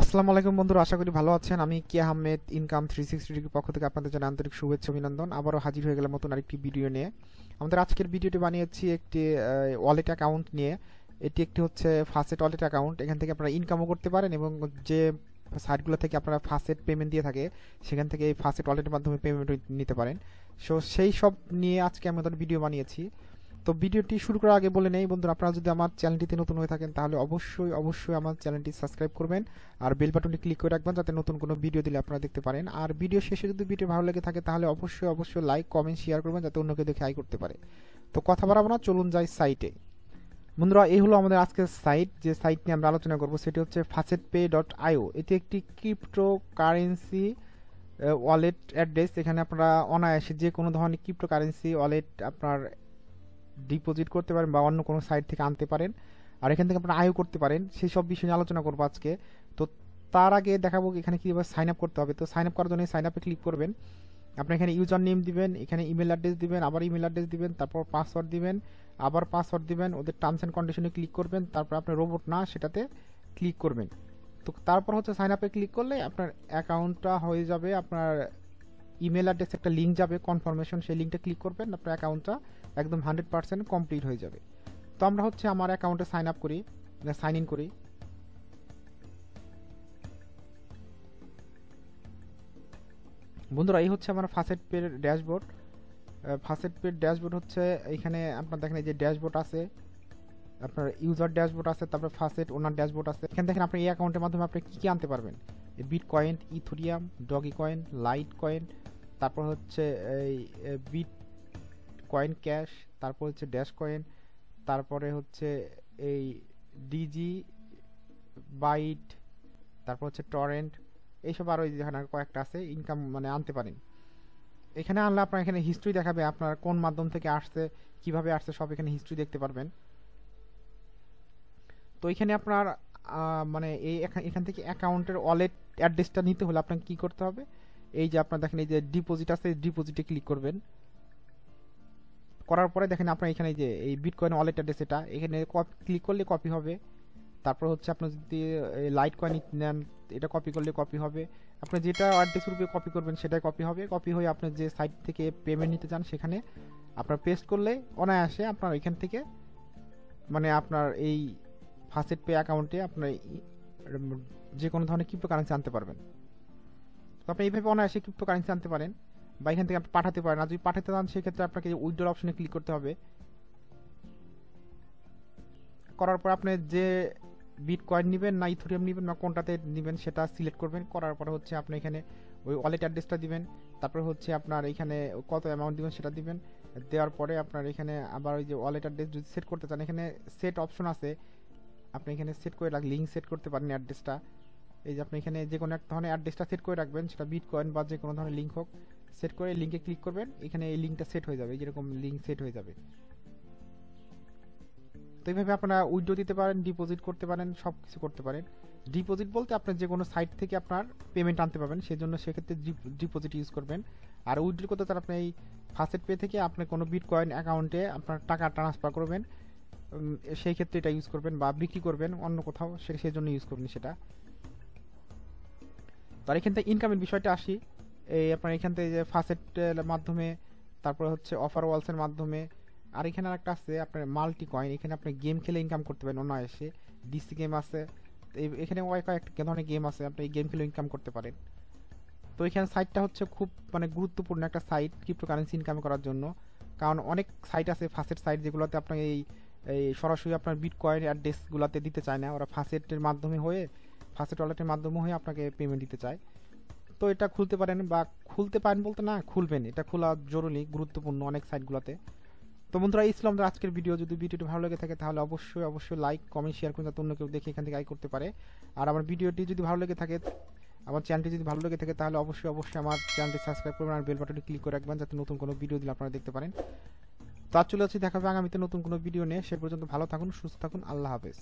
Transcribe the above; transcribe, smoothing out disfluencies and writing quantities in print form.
আসসালামু আলাইকুম বন্ধুরা, আশা করি ভালো আছেন। আমি কিয়া আহমেদ ইনকাম 360 ডিগ্রি পক্ষ থেকে আপনাদের জানাই আন্তরিক শুভেচ্ছা অভিনন্দন। আবারও হাজির হয়ে গেলাম নতুন আরেকটি ভিডিও নিয়ে। আমাদের আজকের ভিডিওটি বানিয়েছি একটি ওয়ালেট অ্যাকাউন্ট নিয়ে। এটি একটি হচ্ছে ফাসেট ওয়ালেট অ্যাকাউন্ট। এখান থেকে আপনারা ইনকামও করতে পারেন এবং যে সাইটগুলো থেকে আপনারা ফাসেট পেমেন্ট দিয়ে থাকে সেখান থেকে এই ফাসেট ওয়ালেটের মাধ্যমে পেমেন্ট নিতে পারেন। সেই সব নিয়ে আজকে আমি আমাদের ভিডিও বানিয়েছি। তো ভিডিওটি শুরু করার আগে বলে নেই বন্ধুরা, আপনারা যদি আমার চ্যানেলটিতে নতুন হয়ে থাকেন তাহলে অবশ্যই আমার চ্যানেলটি সাবস্ক্রাইব করবেন আর বেল বাটনটি ক্লিক করে রাখবেন যাতে নতুন কোনো ভিডিও দিলে আপনারা দেখতে পারেন। আর ভিডিও শেষে যদি ভিডিও ভালো লেগে থাকে তাহলে অবশ্যই লাইক কমেন্ট শেয়ার করবেন যাতে অন্য কেউ দেখে আয় করতে পারে। তো কথা বাড়াবো না, চলুন যাই সাইটে। বন্ধুরা, এই হলো আমাদের আজকের সাইট। যে সাইট নিয়ে আমরা আলোচনা করব সেটি হচ্ছে facetpay.io। এটি একটি ক্রিপ্টোকারেন্সি ওয়ালেট অ্যাড্রেস। এখানে আপনারা অনায়াসে যে কোনো ধরনের ক্রিপ্টোকারেন্সি ওয়ালেট আপনার ডিপোজিট করতে পারেন বা অন্য কোনো সাইট থেকে আনতে পারেন, আর এখান থেকে আপনারা আয়ও করতে পারেন। সেই সব বিষয় নিয়ে আলোচনা করবো আজকে। তো তার আগে দেখাবো এখানে কীভাবে সাইন আপ করতে হবে। তো সাইন আপ করার জন্য সাইন আপে ক্লিক করবেন। আপনি এখানে ইউজার নেম দিবেন, এখানে ইমেল অ্যাড্রেস দিবেন, আবার ইমেল অ্যাড্রেস দিবেন, তারপর পাসওয়ার্ড দিবেন, আবার পাসওয়ার্ড দিবেন। ওদের টার্মস অ্যান্ড কন্ডিশনে ক্লিক করবেন, তারপর আপনার রোবট না সেটাতে ক্লিক করবেন। তো তারপর হচ্ছে সাইন আপে ক্লিক করলে আপনার অ্যাকাউন্টটা হয়ে যাবে। আপনার ইমেল অ্যাড্রেস একটা লিঙ্ক যাবে কনফার্মেশন, সেই লিঙ্কটা ক্লিক করবেন, আপনার অ্যাকাউন্টটা একদম 100% কমপ্লিট হয়ে যাবে। তো আমরা হচ্ছে আমার অ্যাকাউন্টে সাইন আপ করি, সাইন ইন করি। বন্ধুরা, এই হচ্ছে আমার ফাসেট পের ড্যাশবোর্ড। ফাসেট পের ড্যাশবোর্ড হচ্ছে এখানে আপনার দেখেন এই যে ড্যাশবোর্ড আছে, আপনার ইউজার ড্যাশবোর্ড আছে, তারপর ফাসেট ওনার ড্যাশবোর্ড আছে। এখানে দেখেন আপনি এই অ্যাকাউন্টের মাধ্যমে আপনি কী কী আনতে পারবেন। Bitcoin, Ethereum, Dogecoin, Litecoin, তারপর হচ্ছে এই বিট কয়েন ক্যাশ, তারপর হচ্ছে ড্যাশ কয়েন, তারপরে হচ্ছে এই ডিজি বাইট, তারপর হচ্ছে টরেন্ট, এইসব আরও যেখানে কয়েকটা আছে ইনকাম মানে আনতে পারেন। এখানে আনলে আপনার এখানে হিস্ট্রি দেখাবে, আপনার কোন মাধ্যম থেকে আসছে, কিভাবে আসছে, সব এখানে হিস্ট্রি দেখতে পারবেন। তো এখানে আপনার মানে এখান থেকে অ্যাকাউন্টের ওয়ালেট অ্যাড্রেসটা নিতে হলে আপনাকে কি করতে হবে, এই যে আপনার দেখেন এই যে ডিপোজিট আছে, ডিপোজিটে ক্লিক করবেন। করার পরে দেখেন আপনার এখানে যে এই বিটকয়েন ওয়ালেট অ্যাড্রেস, এটা এখানে ক্লিক করলে কপি হবে। তারপর হচ্ছে আপনার যদি লাইট কয়েন নেন এটা কপি করলে কপি হবে। আপনি যেটা অ্যাড্রেস রূপে কপি করবেন সেটাই কপি হবে। কপি হয়ে আপনি যে সাইট থেকে পেমেন্ট নিতে চান সেখানে আপনার পেস্ট করলে অনায়াসে আপনার এখান থেকে মানে আপনার এই ফাসেট পে অ্যাকাউন্টে আপনার যে কোনো ধরনের ক্রিপ্টোকারেন্সি আনতে পারবেন। তো আপনি এইভাবে অনায়াসে ক্রিপ্টোকারেন্সি আনতে পারেন বা এখান থেকে আপনি পাঠাতে পারেন। আর যদি পাঠাতে চান সেক্ষেত্রে আপনাকে উইথড্র অপশনে ক্লিক করতে হবে। করার পর আপনি যে বিট কয়েন নেবেন না ইথোরিয়াম নেবেন না কোনটাতে নেবেন সেটা সিলেক্ট করবেন। করার পর হচ্ছে আপনি এখানে ওই ওয়ালেট অ্যাড্রেসটা দিবেন, তারপর হচ্ছে আপনার এখানে কত অ্যামাউন্ট দিবেন সেটা দিবেন। দেওয়ার পরে আপনার এখানে আবার ওই যে ওয়ালেট অ্যাড্রেস যদি সেট করতে চান এখানে সেট অপশন আছে, আপনি এখানে সেট করে লিঙ্ক সেট করতে পারেন অ্যাড্রেসটা। এই যে আপনি এখানে যে কোনো এক ধরনের অ্যাড্রেসটা সেট করে রাখবেন, সেটা বিটকয়েন বা যে কোনো ধরনের লিঙ্ক হোক, সেট করে লিঙ্কে ক্লিক করবেন। এখানে এই লিঙ্কটা সেট হয়ে যাবে, যেরকম লিঙ্ক সেট হয়ে যাবে। তো এইভাবে আপনারা উইথড্র দিতে পারেন, ডিপোজিট করতে পারেন, সব কিছু করতে পারেন। ডিপোজিট বলতে আপনার যে কোনো সাইট থেকে আপনার পেমেন্ট আনতে পারবেন, সেই জন্য সেক্ষেত্রে ডিপোজিট ইউজ করবেন। আর উইথড্র করতে চান আপনি এই ফাসেট পে থেকে আপনি কোনো বিটকয়েন অ্যাকাউন্টে আপনার টাকা ট্রান্সফার করবেন, সেই ক্ষেত্রে এটা ইউজ করবেন, বা বিক্রি করবেন অন্য কোথাও সেই জন্য ইউজ করবেন সেটা। তো এখান থেকে ইনকামের বিষয়টা আসি। এই আপনার এখান থেকে যে ফাসেটের মাধ্যমে, তারপর হচ্ছে অফার ওয়ালসের মাধ্যমে, আর এখানে আরেকটা আছে আপনার মাল্টি কয়েন, এখানে আপনি গেম খেলে ইনকাম করতে পারেন অনায়াসে। ডিসি গেম আছে, এখানে কয়েকটা ধরনের গেম আছে, আপনি এই গেম খেলে ইনকাম করতে পারেন। তো এখানে সাইটটা হচ্ছে খুব মানে গুরুত্বপূর্ণ একটা সাইট ক্রিপ্টোকারেন্সি ইনকাম করার জন্য। কারণ অনেক সাইট আছে ফাসেট সাইট যেগুলোতে আপনার এই এই সরাসরি আপনার বিটকয়েন অ্যাড্রেসগুলোতে দিতে চায় না, ওরা ফাসেটের মাধ্যমে হয়ে ফাসেট ওয়ালেটের মাধ্যমে হয়ে আপনাকে পেমেন্ট দিতে চায়। তো এটা খুলতে পারেন, বা খুলতে পারেন বলতে না খুলবেন, এটা খোলা জরুরি গুরুত্বপূর্ণ অনেক সাইটগুলোতে। তো বন্ধুরা, এই ছিল আমাদের আজকের ভিডিও। যদি ভিডিওটি ভালো লেগে থাকে তাহলে অবশ্যই লাইক কমেন্ট শেয়ার করুন যাতে অন্য কেউ দেখে এখান থেকে আয় করতে পারে। আর আমার ভিডিওটি যদি ভালো লেগে থাকে, আমার চ্যানেলটি যদি ভালো লেগে থাকে তাহলে অবশ্যই আমার চ্যানেলটি সাবস্ক্রাইব করবেন আর বেল বাটনটি ক্লিক করে রাখবেন যাতে নতুন কোনো ভিডিও দিলে আপনারা দেখতে পারেন। তো চলে যাচ্ছি, দেখা হবে আগামীতে নতুন কোনো ভিডিও নিয়ে। সে পর্যন্ত ভালো থাকুন, সুস্থ থাকুন, আল্লাহ হাফেজ।